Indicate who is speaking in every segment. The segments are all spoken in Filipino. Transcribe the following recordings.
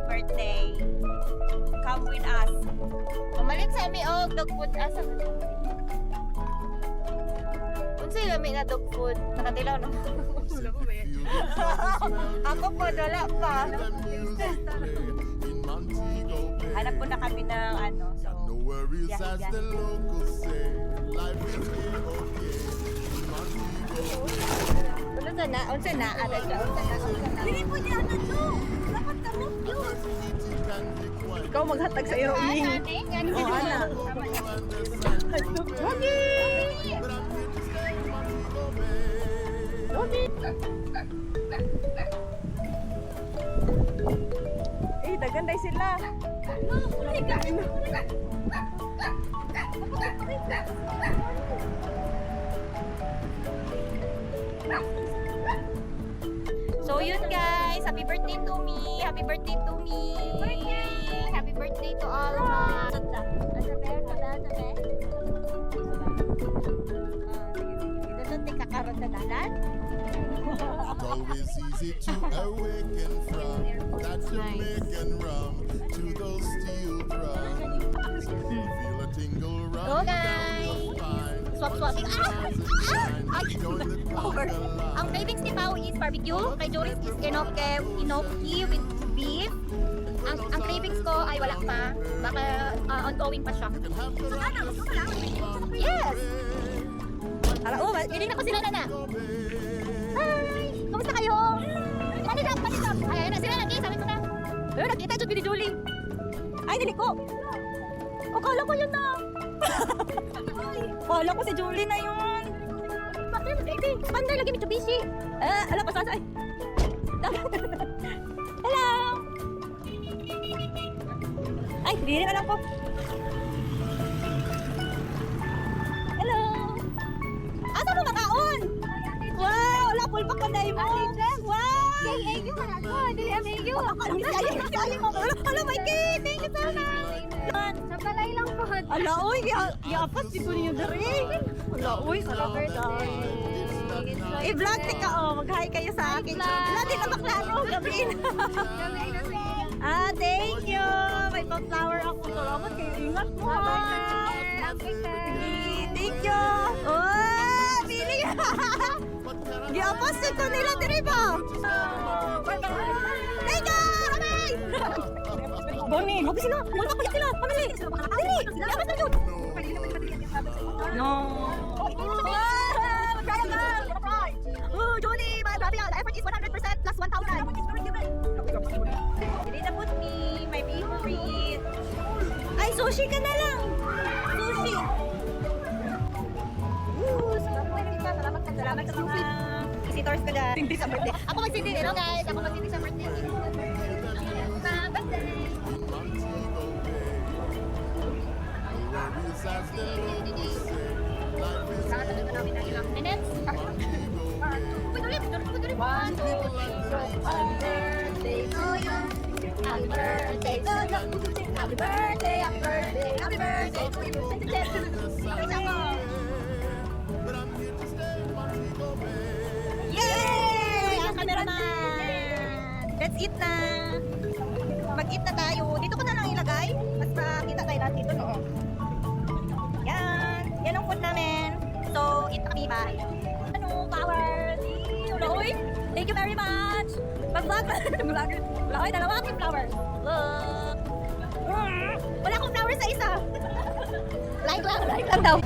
Speaker 1: birthday. Come with us. Umalit sa amin og dog food asa. Unsay lami na dog food? Nakatilaw na. Ako po wala pa. Hanap po na kami ng ano. So, unsa na, ada siya, unsa na. Dili po diyan na to. Dapat kami yun. Ikaw maghatag sa iyo, Ming. Oh, ana. Logi. Eh, daganday sila. So yun guys, happy birthday to me. Happy birthday to me. Happy birthday to all of us.
Speaker 2: It's always easy to awaken from that Jamaican rum to those steel drums. Feel a tingle run down your spine.
Speaker 1: Swap. Over. Ang cravings ni Pao is barbecue. Kay Joriz is enoki with beef. Ang cravings ko ay wala pa. Baka ongoing pa siya. Yes! Ginig na ko sila na. Hi! Kamusta kayo? Panidap! Ay, ayun na sila lagi. Sabi ko na. Nakita dyan ni Julie. Ay, dili ko. O, kala ko yun na. Kala ko si Julie na yun. Bakit mo, baby? Pandar lagi Mitsubishi. Alam pa sasay. Hello! Ay, hindi na lang po. Hello! Asa mo makaon? Wow! Wala, pulpak ka na mo. Wow! Thank you, thank you. Hello, my kid! Thank you so much! Sa balay lang po. Ala, uy! Niapas, di ko niyo dari. Ala, uy! Salamat. I-vlog ka, mag-hi kayo sa akin. Wala, di na maklaro. Gabi na. Thank you! May pa-flower ako. Salamat kayo. Ingat mo. Thank you! Oh! Pili! Giapas ito nila, di ba? Thank you! Bye! Bonnie, huwag sila! Mulpak ko sila! Pamili! Dili! Giapas na yun! No! Oh, Julie! My baby! The effort is 100% plus 1,000! Dili na put me! My favorite! Ay, sushi ka na lang! Sushi! Salamat sa mga visitors ko dyan. Hindi sa birthday. Ako mag-sindi, hello guys! Ako mag-sindi sa birthday. Minutes? One, two, three, happy birthday to you. Happy birthday to you. Happy birthday, happy birthday, happy birthday to you. Yay! Ang cameraman! Let's eat na! Mag-eat na tayo. Dito ko na lang ilagay. Mas makita tayo natin dito, no? Yan. Yan ang food namin. So, eat na kami. Bye. Ano? Power! Uy! Thank you very much! Mag-vlog! Wala ko dalawa akong flowers. Look! Wala akong flowers sa isa. Like lang daw.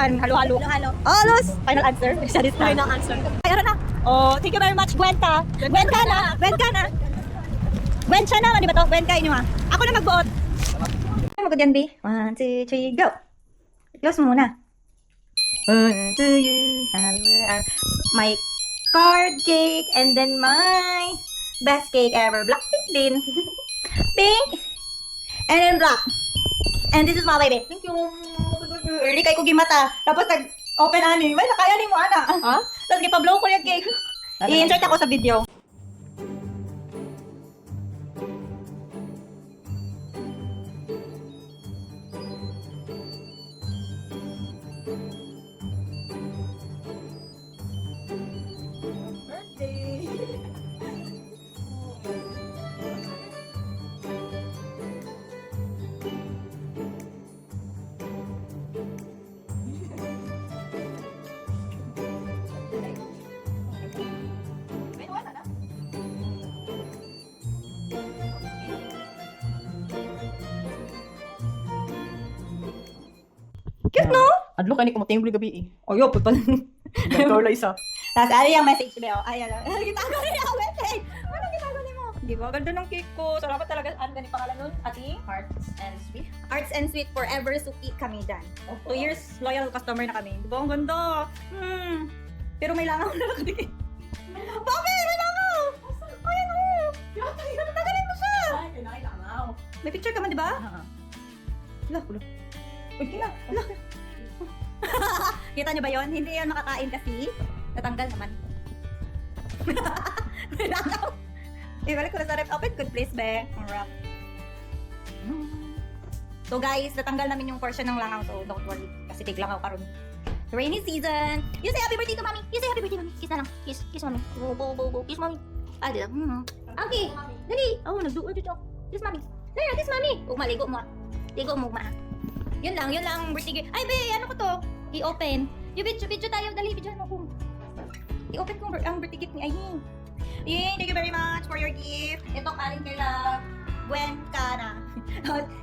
Speaker 1: Bisan halo-halo. Oh, Luz! Final answer? Final answer. Ay, ano na? Oh, thank you very much, Gwen ka. Gwen ka na. Gwen siya naman, di ba to? Gwen ka inyo ha. Ako na magbuot. Ano ko dyan, B? 1, 2, 3, go! Close mo muna. Do you have my card cake and then my best cake ever. Black pink din. Pink. And then black. And this is my baby. Thank you. Early kay ko gimata. Tapos nag-open ani. Wala, nakaya ni mo, ana. Ha? Tapos gipa-blow ko yung cake. I-insert ako sa video. Cute, no?
Speaker 3: Adlo ka ni kumating buli gabi eh.
Speaker 1: Ayo, putal.
Speaker 3: Ikaw lang isa.
Speaker 1: Tapos, ano yung message ko? Ay, ano. Gitago niya ako, message. Ano gitago niya mo? Di ba? Ganda ng cake ko. Salamat talaga. Ano ganit pangalan nun? Ati?
Speaker 3: Hearts and sweet.
Speaker 1: Arts and Sweet Forever Suki kami dyan. 2 years loyal customer na kami. Di ba? Ang ganda. Pero may langaw na lang din. Bakit? May langaw! Ayan o! Tagalin mo siya!
Speaker 3: Ay, kailangan.
Speaker 1: May picture ka man, di ba? Wala.
Speaker 3: Uy, kina.
Speaker 1: Kita niyo ba yon? Hindi yan makakain kasi natanggal naman. May langaw. Ibalik ko na sa rep. Open, good place, be. Ang wrap. So guys, natanggal namin yung portion ng langaw. So don't worry. Kasi tiglangaw karon. Rainy season. You say happy birthday to mommy. You say happy birthday, mommy. Kiss na lang. Kiss. Kiss, mommy. Go. Kiss, mommy. Ah, di lang. Okay. Dali. Oh, nagduo dito. Kiss, mommy. Dali, kiss, mommy. Maligo mo. Ligo mo, ma. Yun lang ang birthday gift. Ay, be, ano ko to? I-open. Yung video tayo. Dali, video mo kung. I-open ko ang birthday gift ni Ayin. Ayin, thank you very much for your gift. Ito kaling kila Gwen ka na.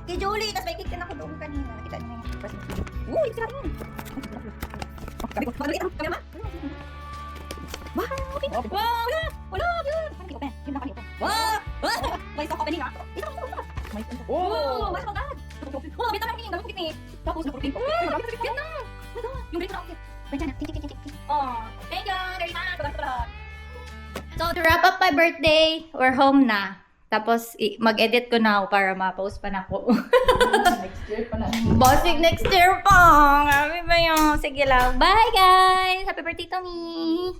Speaker 1: Kay Julie, tas may cake ka na ko doon kanina. Nakita niyo yung first. Uy, sira yun. Magalit ang kamera. Wow, okay. Wow, wala, yun. Open. Yun lang open. Wow! May stock opening ha. Ito. Oh, my God. Oh, bita lang yung dalawang cake ni. Tapos na-protein ko. Yan na. Yung green na okay. Pwede na. Tik. Oh, thank you very much. So, to wrap up my birthday, we're home na. Tapos, mag-edit ko na ako para ma-post pa na ako.
Speaker 3: Next year pa na.
Speaker 1: Bossing next year pa. Grabe ba yun? Sige lang. Bye, guys! Happy birthday to me!